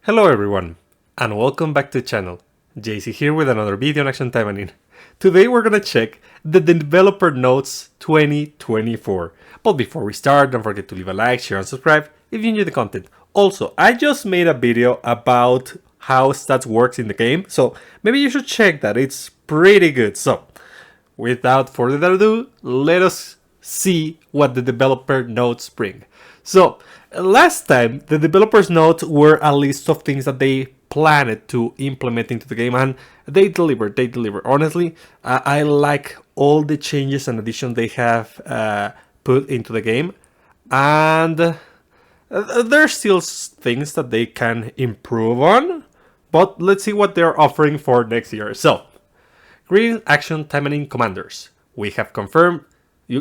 Hello everyone, and welcome back to the channel. JC here with another video on Action Taimanin. Today we're gonna check the developer notes 2024. But before we start, don't forget to leave a like, share, and subscribe if you enjoy the content. Also, I just made a video about how stats works in the game, so maybe you should check that. It's pretty good. So, without further ado, let us see what the developer notes bring. So, last time, the developers' notes were a list of things that they planned to implement into the game, and they delivered. Honestly, I like all the changes and additions they have put into the game, and there's still things that they can improve on, but let's see what they're offering for next year. So, Green Action Taimanin Commanders. We have confirmed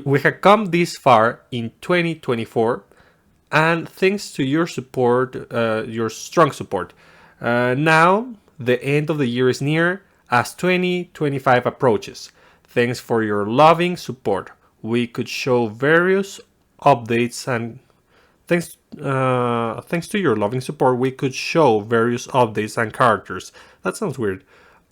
we have come this far in 2024, and thanks to your support, your strong support. Now, the end of the year is near as 2025 approaches. Thanks for your loving support. We could show various updates and thanks to your loving support, we could show various updates and characters. That sounds weird.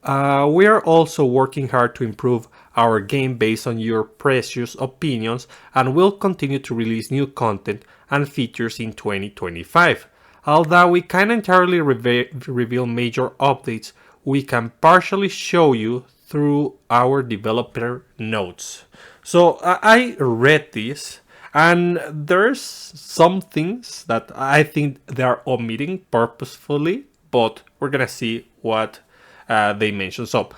We are also working hard to improve our game based on your precious opinions, and will continue to release new content and features in 2025. Although we can't entirely reveal major updates, we can partially show you through our developer notes. So I read this, and there's some things that I think they are omitting purposefully, but we're gonna see what they mentioned. So,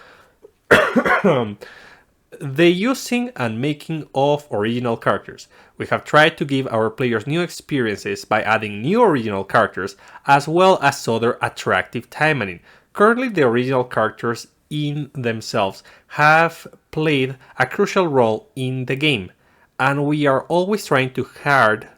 the using and making of original characters. We have tried to give our players new experiences by adding new original characters as well as other attractive Taimanin. Currently, the original characters in themselves have played a crucial role in the game, and we are always trying hard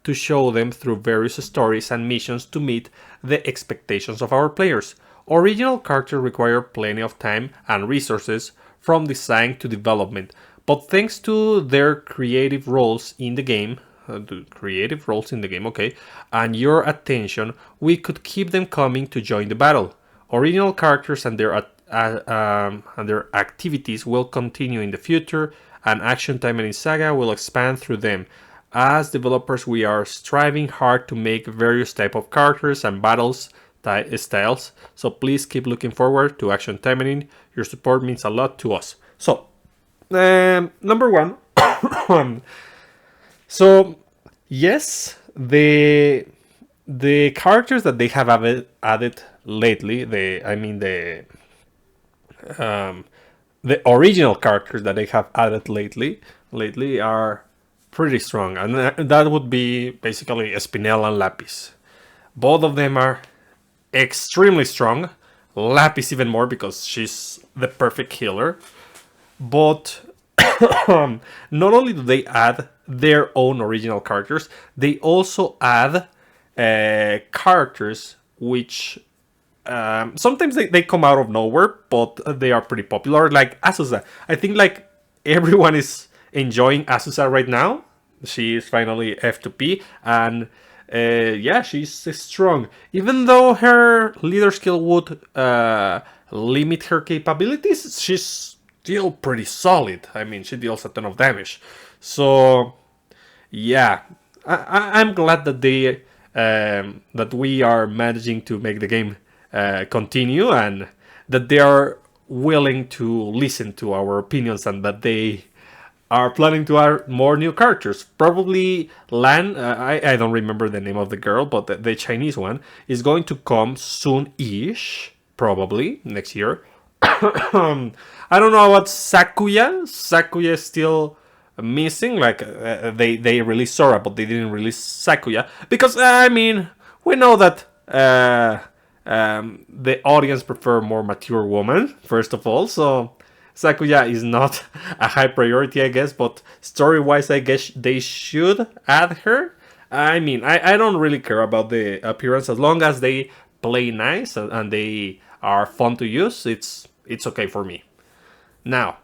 to show them through various stories and missions to meet the expectations of our players. Original characters require plenty of time and resources from design to development, but thanks to their creative roles in the game, okay, and your attention, we could keep them coming to join the battle. Original characters and their activities will continue in the future, and Action Taimanin Saga will expand through them. As developers, we are striving hard to make various type of characters and battles styles, so please keep looking forward to Action Taimanin. Your support means a lot to us. So, number one. So, yes, the characters that they have added lately, the original characters that they have added lately are pretty strong, and that would be basically Espinel and Lapis. Both of them are extremely strong. Lapis even more because she's the perfect healer. But not only do they add their own original characters, they also add characters which sometimes they come out of nowhere, but they are pretty popular. Like Azusa. I think like everyone is enjoying Azusa right now. She is finally F2P, and yeah, she's strong. Even though her leader skill would limit her capabilities, she's still pretty solid. I mean, she deals a ton of damage. So, yeah, I'm glad that that we are managing to make the game continue, and that they are willing to listen to our opinions, and that they are planning to add more new characters. Probably Lan, I don't remember the name of the girl, but the Chinese one is going to come soon-ish, probably next year. I don't know about Sakuya. Sakuya is still missing. Like they released Sora, but they didn't release Sakuya because I mean we know that the audience prefer more mature women first of all, so Sakuya is not a high priority, I guess, but story-wise, I guess they should add her. I mean, I don't really care about the appearance as long as they play nice and they are fun to use. It's okay for me. Now,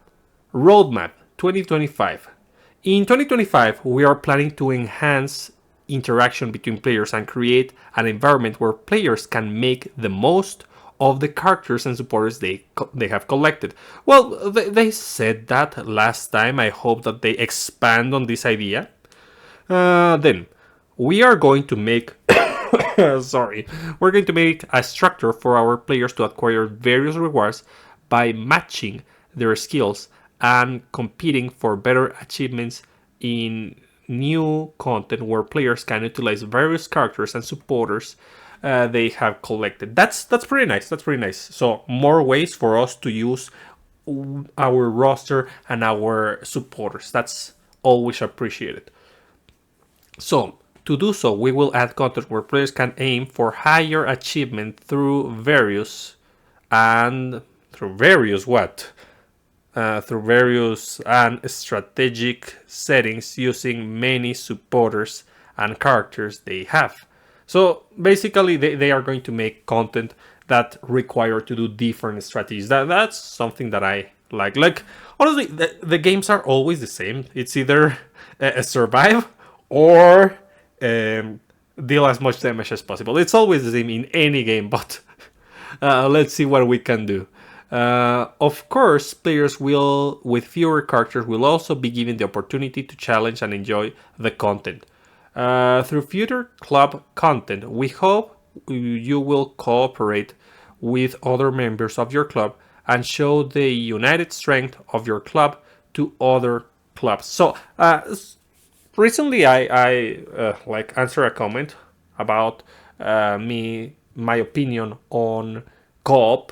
roadmap 2025. In 2025, we are planning to enhance interaction between players and create an environment where players can make the most of the characters and supporters they have collected. Well, they said that last time. I hope that they expand on this idea. Then we are going to make sorry, we're going to make a structure for our players to acquire various rewards by matching their skills and competing for better achievements in new content where players can utilize various characters and supporters they have collected. That's pretty nice. That's pretty nice. So more ways for us to use our roster and our supporters. That's always appreciated. So to do so, we will add content where players can aim for higher achievement through various what? Through various and strategic settings using many supporters and characters they have. So basically, they are going to make content that require to do different strategies. That's something that I like. Like, honestly, the games are always the same. It's either survive or deal as much damage as possible. It's always the same in any game, but let's see what we can do. Of course, players with fewer characters will also be given the opportunity to challenge and enjoy the content. Through future club content, we hope you will cooperate with other members of your club and show the united strength of your club to other clubs. So, recently I answered a comment about my opinion on co-op.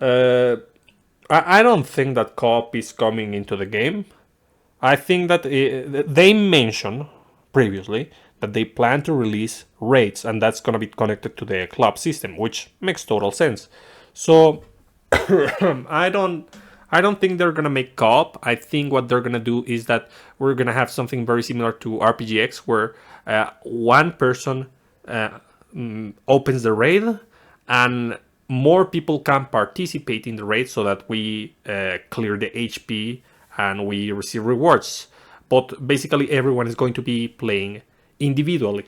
I don't think that co-op is coming into the game. I think that they mentioned previously that they plan to release raids, and that's gonna be connected to the club system, which makes total sense. So I don't think they're gonna make co-op. I think what they're gonna do is that we're gonna have something very similar to RPGX, where one person opens the raid, and more people can participate in the raid, so that we clear the HP and we receive rewards. But basically, everyone is going to be playing individually,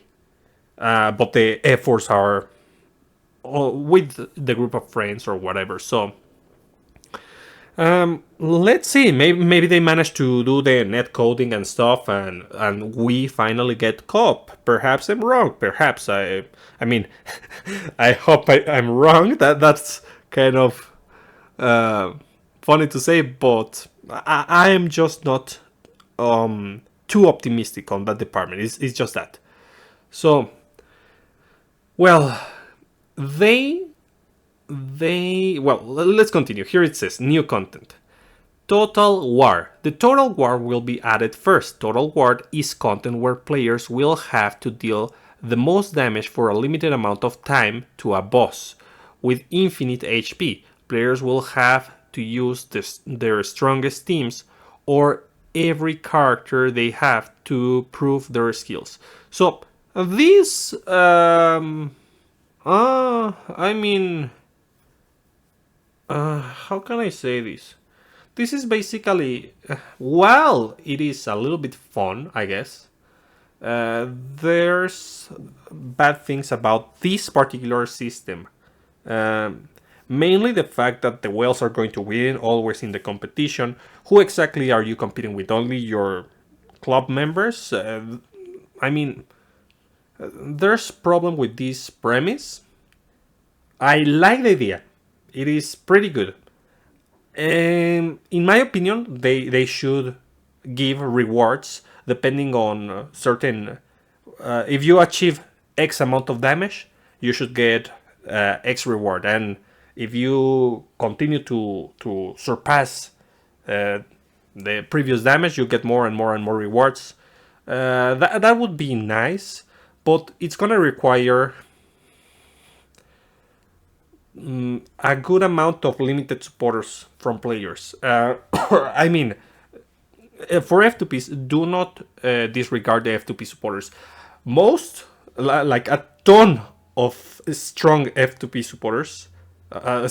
but the efforts are with the group of friends or whatever. So let's see. Maybe they managed to do the net coding and stuff, and we finally get co-op. Perhaps I'm wrong. Perhaps I mean, I hope I'm wrong. That's kind of funny to say, but I am just not too optimistic on that department. It's just that. So, well, let's continue. Here it says new content. Total War. The Total War will be added first. Total War is content where players will have to deal the most damage for a limited amount of time to a boss. With infinite HP, players will have to use their strongest teams or every character they have to prove their skills. So this, I mean, how can I say this? This is basically, while it is a little bit fun, I guess, there's bad things about this particular system. Mainly the fact that the whales are going to win always in the competition. Who exactly are you competing with? Only your club members? I mean, there's problem with this premise. I like the idea. It is pretty good. And in my opinion, they should give rewards depending on certain... if you achieve X amount of damage, you should get X reward. And if you continue to surpass the previous damage, you get more and more and more rewards. That would be nice, but it's gonna require a good amount of limited supporters from players. I mean, for F2Ps, do not disregard the F2P supporters. Most, like a ton of strong F2P supporters, a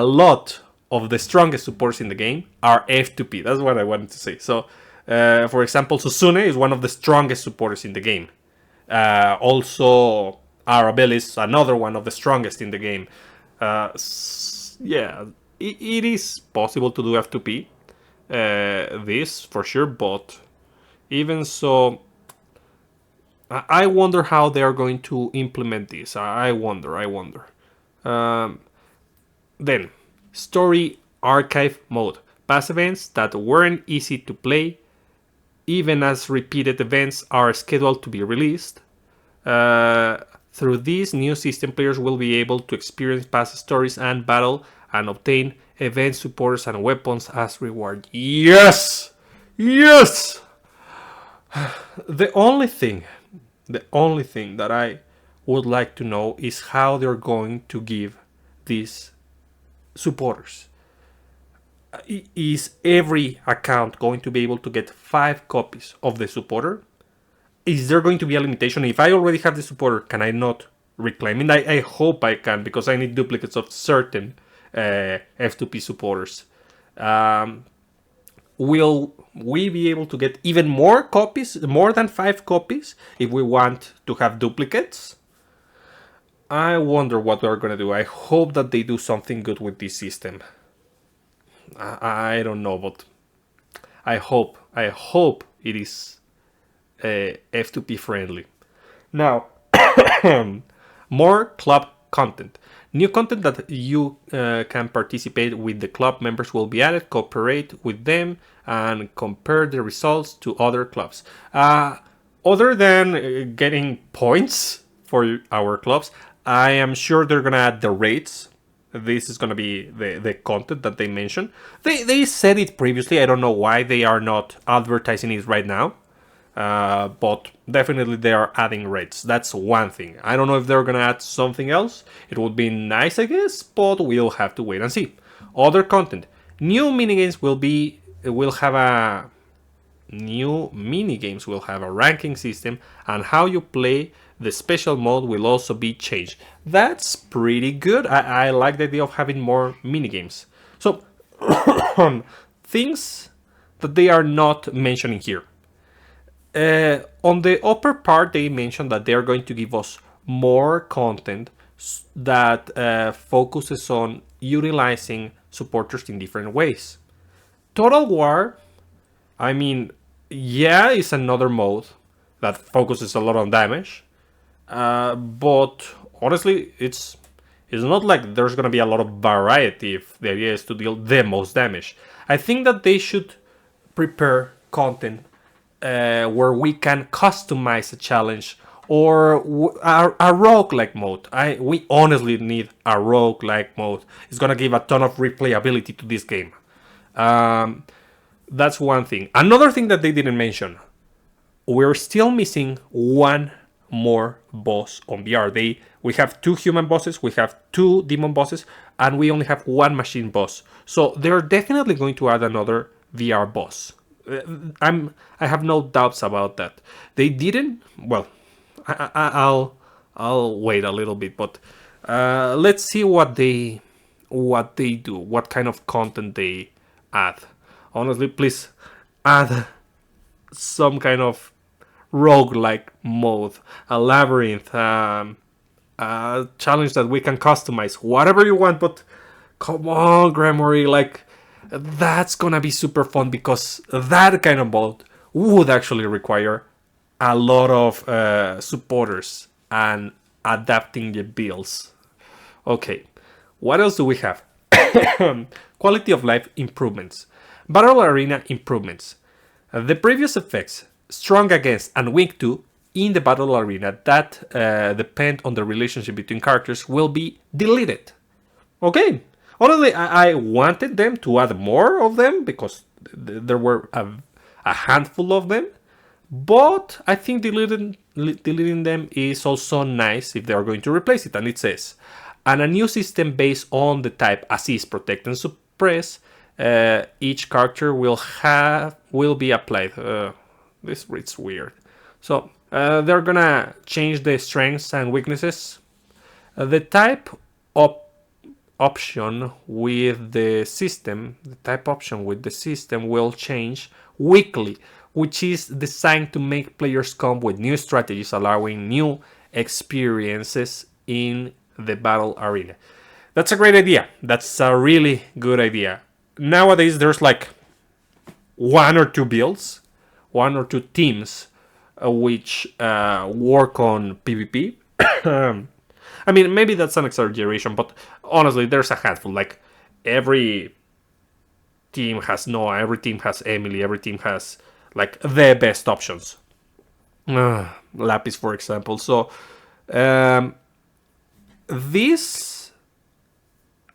lot of the strongest supporters in the game are F2P. That's what I wanted to say. So For example, Susune is one of the strongest supporters in the game. Also, Arabelle is another one of the strongest in the game. Yeah, it is possible to do F2P, this for sure, but even so, I wonder how they are going to implement this. I wonder. Um, then, story archive mode. Past events that weren't easy to play, even as repeated events are scheduled to be released. Through this new system, players will be able to experience past stories and battle and obtain event supporters and weapons as reward. Yes! Yes! The only thing that I would like to know is how they're going to give these supporters. Is every account going to be able to get 5 copies of the supporter? Is there going to be a limitation? If I already have the supporter, can I not reclaim it? I hope I can, because I need duplicates of certain F2P supporters. Will we be able to get even more copies, more than 5 copies, if we want to have duplicates? I wonder what they're going to do. I hope that they do something good with this system. I don't know, but I hope it is F2P friendly. Now, more club content. New content that you can participate with the club members will be added, cooperate with them, and compare the results to other clubs. Other than getting points for our clubs, I am sure they're going to add the rates. This is going to be the content that they mentioned. They said it previously. I don't know why they are not advertising it right now. But definitely they are adding rates. That's one thing. I don't know if they're going to add something else. It would be nice, I guess, but we'll have to wait and see. Other content. New minigames will have a ranking system, and how you play the special mode will also be changed. That's pretty good. I like the idea of having more minigames. So, things that they are not mentioning here. On the upper part, they mentioned that they are going to give us more content that focuses on utilizing supporters in different ways. Total War, I mean, yeah, it's another mode that focuses a lot on damage. But honestly, it's not like there's gonna be a lot of variety if the idea is to deal the most damage. I think that they should prepare content where we can customize a challenge, or a roguelike mode. We honestly need a roguelike mode. It's gonna give a ton of replayability to this game. That's one thing. Another thing that they didn't mention, we're still missing one more boss on VR. We have 2 human bosses, we have 2 demon bosses, and we only have 1 machine boss. So they're definitely going to add another VR boss. I have no doubts about that. They didn't. Well, I'll wait a little bit, but let's see what they do. What kind of content they add. Honestly, please add some kind of roguelike mode, a labyrinth, a challenge that we can customize, whatever you want. But come on, Gramory, like, that's gonna be super fun, because that kind of mode would actually require a lot of supporters and adapting the builds. Okay, what else do we have? Quality of life improvements. Battle arena improvements. The previous effects, strong against and weak to, in the battle arena that depend on the relationship between characters will be deleted. Okay. Honestly, I wanted them to add more of them, because there were a handful of them. But I think deleting them is also nice if they are going to replace it. And it says, and a new system based on the type assist, protect, and suppress. Each character will be applied. It's weird. So they're gonna change the strengths and weaknesses. The type of option with the system, the type option with the system will change weekly, which is designed to make players come with new strategies, allowing new experiences in the battle arena. That's a great idea. That's a really good idea. Nowadays, there's like one or two builds, one or two teams which work on PvP. I mean, maybe that's an exaggeration, but honestly, there's a handful. Like, every team has Noah, every team has Emily, every team has, like, the best options. Lapis, for example. So, this,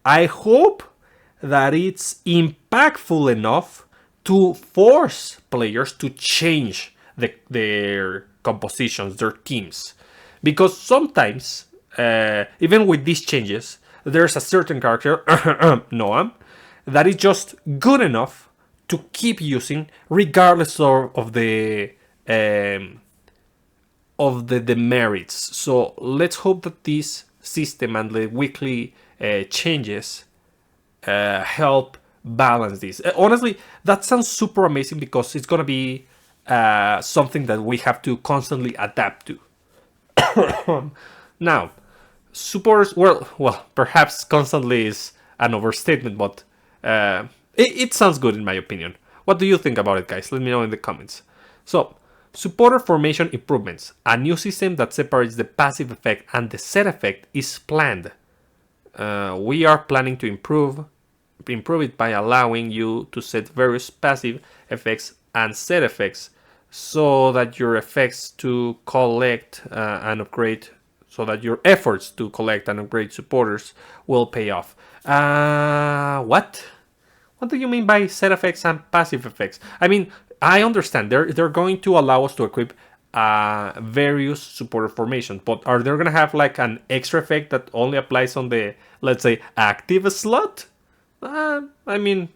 I hope that it's impactful enough to force players to change their compositions, their teams. Because sometimes, even with these changes, there's a certain character, Noam, that is just good enough to keep using regardless of the demerits. So let's hope that this system and the weekly changes help balance this. Honestly, that sounds super amazing because it's gonna be something that we have to constantly adapt to. Now, supporters, well, perhaps constantly is an overstatement, but it sounds good in my opinion. What do you think about it, guys? Let me know in the comments. So, supporter formation improvements. A new system that separates the passive effect and the set effect is planned. We are planning to improve it by allowing you to set various passive effects and set effects so that your efforts to collect and upgrade supporters will pay off. What? What do you mean by set effects and passive effects? I mean, I understand they're going to allow us to equip various supporter formations, but are they gonna have like an extra effect that only applies on the, let's say, active slot? I mean,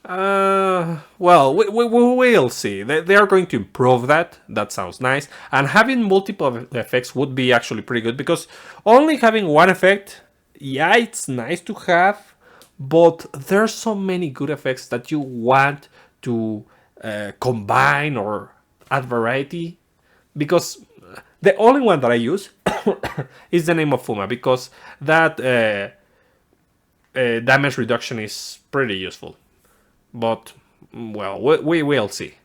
well, we will see. They are going to improve that. That sounds nice. And having multiple effects would be actually pretty good, because only having one effect, yeah, it's nice to have, but there's so many good effects that you want to combine or add variety. Because the only one that I use is the name of Fuma, because that damage reduction is pretty useful. But, well, we will see.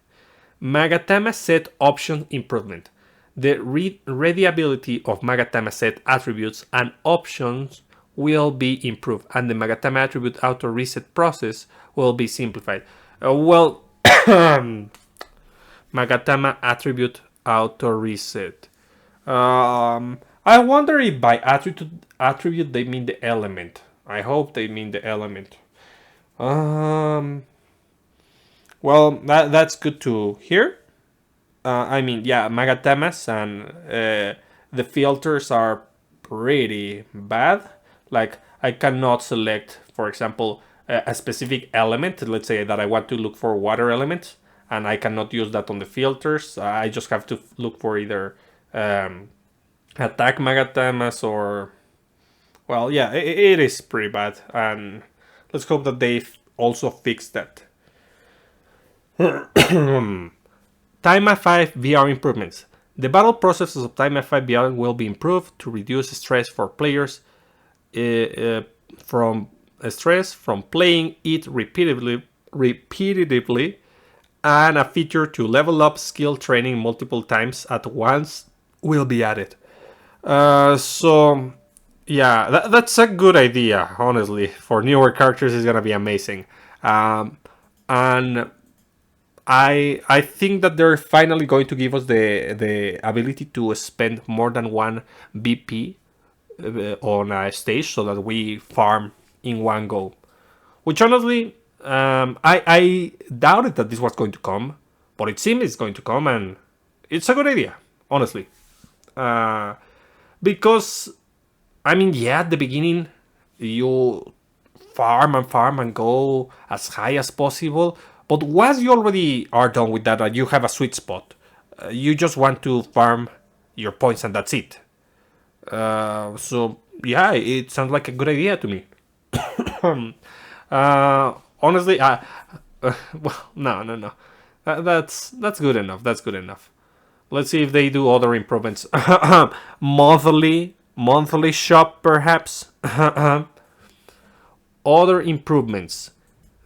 Magatama set option improvement. The readability of Magatama set attributes and options will be improved, and the Magatama attribute auto reset process will be simplified. Magatama attribute auto reset. I wonder if by attribute they mean the element. I hope they mean the element. Well, that's good to hear. I mean, yeah, Magatamas and the filters are pretty bad. Like, I cannot select, for example, a specific element. Let's say that I want to look for water elements, and I cannot use that on the filters. I just have to look for either attack Magatamas or... Well, yeah, it is pretty bad, and let's hope that they also fix that. Time F5 VR improvements. The battle processes of Time F5 VR will be improved to reduce stress for players from playing it repetitively, and a feature to level up skill training multiple times at once will be added. So yeah, that's a good idea, honestly. For newer characters, it's gonna be amazing. And I think that they're finally going to give us the ability to spend more than one BP on a stage so that we farm in one go. Which honestly, I doubted that this was going to come, but it seems it's going to come, and it's a good idea, honestly. Because, I mean, yeah, at the beginning, you farm and go as high as possible. But once you already are done with that, you have a sweet spot. You just want to farm your points and that's it. So yeah, it sounds like a good idea to me. Honestly, well, no. That's good enough. That's good enough. Let's see if they do other improvements. Monthly shop, perhaps. Other improvements.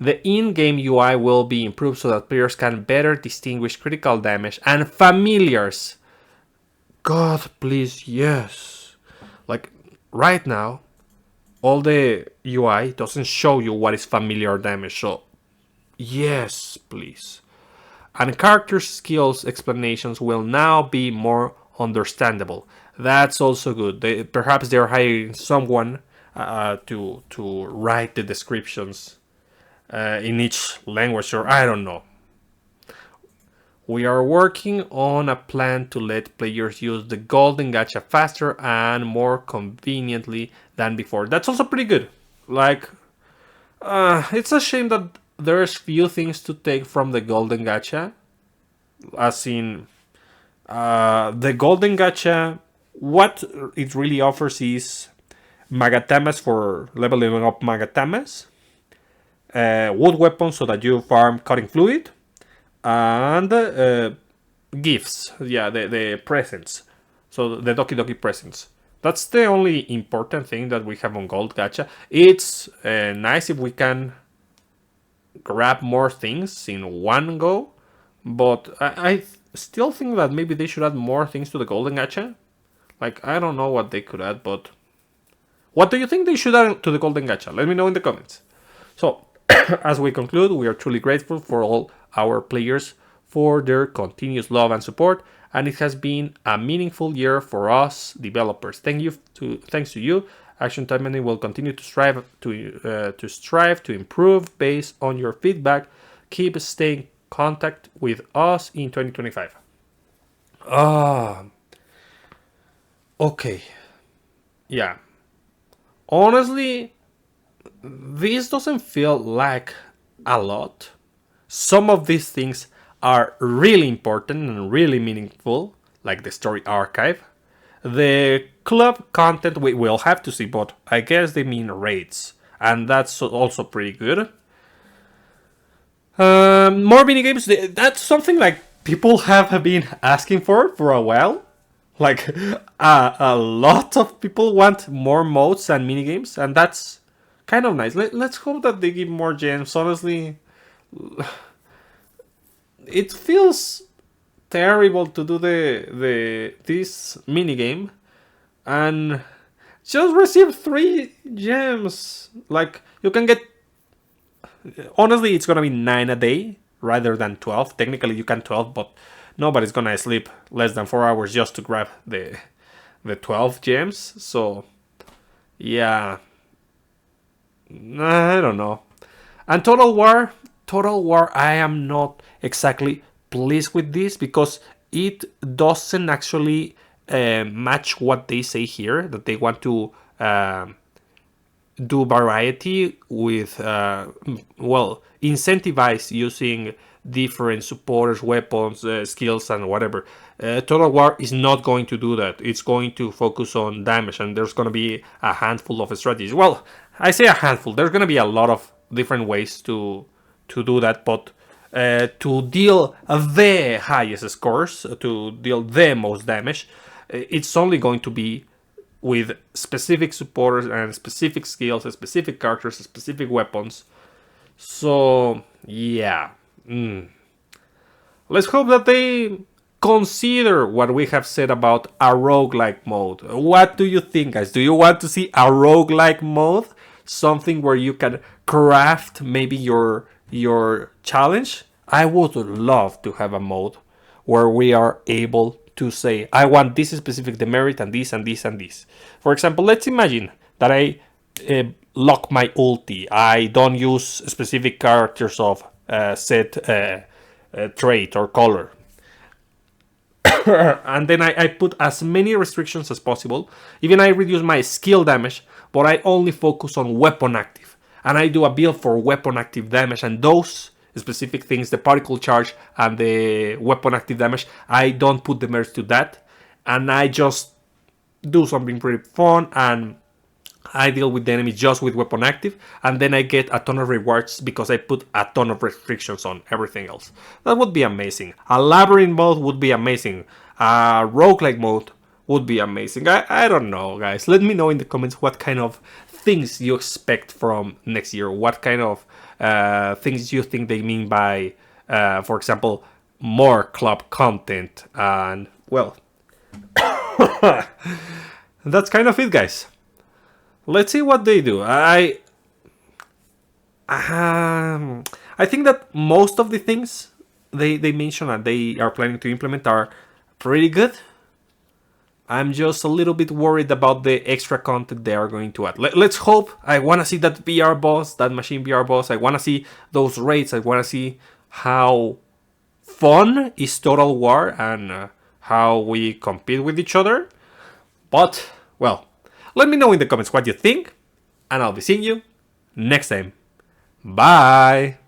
The in-game UI will be improved so that players can better distinguish critical damage and familiars. God, please, yes. Like, right now, all the UI doesn't show you what is familiar damage, so yes, please. And character skills explanations will now be more understandable. That's also good. Perhaps they're hiring someone to write the descriptions in each language, or I don't know. We are working on a plan to let players use the golden gacha faster and more conveniently than before. That's also pretty good. Like, it's a shame that there's few things to take from the golden gacha. As in, the golden gacha, what it really offers is magatamas for leveling up magatamas, wood weapons so that you farm cutting fluid, and gifts. Yeah, the presents. So the Doki Doki presents. That's the only important thing that we have on Gold Gacha. It's nice if we can grab more things in one go, but I still think that maybe they should add more things to the Golden Gacha. Like, I don't know what they could add, but what do you think they should add to the Golden Gacha? Let me know in the comments. So, as we conclude, we are truly grateful for all our players for their continuous love and support, and it has been a meaningful year for us developers. Thanks to you, Action Taimanin will continue to strive to improve based on your feedback. Keep staying contact with us in 2025. Okay. Yeah. Honestly, this doesn't feel like a lot. Some of these things are really important and really meaningful, like the story archive. The club content we will have to see, but I guess they mean raids, and that's also pretty good. More minigames, that's something like people have been asking for a while. Like, a lot of people want more modes and minigames, and that's kind of nice. Let's hope that they give more gems. Honestly, it feels terrible to do this minigame and just receive 3 gems. Like, you can get, honestly, it's gonna be 9 a day rather than 12. Technically you can 12, but nobody's gonna sleep less than 4 hours just to grab the 12 gems. So yeah, I don't know. And Total War, I am not exactly pleased with this because it doesn't actually match what they say here, that they want to do variety with, incentivize using different supporters, weapons, skills, and whatever. Total War is not going to do that. It's going to focus on damage, and there's going to be a handful of strategies. Well, I say a handful. There's going to be a lot of different ways to do that, but to deal the highest scores, to deal the most damage, it's only going to be with specific supporters and specific skills, specific characters, specific weapons. So yeah, let's hope that they consider what we have said about a roguelike mode. What do you think, guys? Do you want to see a roguelike mode? Something where you can craft maybe your challenge? I would love to have a mode where we are able to say, I want this specific demerit and this and this and this. For example, let's imagine that I lock my ulti. I don't use specific characters of set trait or color. And then I put as many restrictions as possible. Even I reduce my skill damage, but I only focus on weapon active. And I do a build for weapon active damage, and those specific things, the particle charge and the weapon active damage, I don't put the merge to that, and I just do something pretty fun and I deal with the enemy just with weapon active, and then I get a ton of rewards because I put a ton of restrictions on everything else. That would be amazing. A labyrinth mode would be amazing. A roguelike mode would be amazing. I don't know, guys. Let me know in the comments what kind of things you expect from next year. What kind of things you think they mean by, for example, more club content. And, well, that's kind of it, guys. Let's see what they do. I think that most of the things they mention and they are planning to implement are pretty good. I'm just a little bit worried about the extra content they are going to add. Let's hope. I want to see that VR boss, that machine VR boss. I want to see those raids. I want to see how fun is Total War and how we compete with each other. But, well, let me know in the comments what you think, and I'll be seeing you next time. Bye!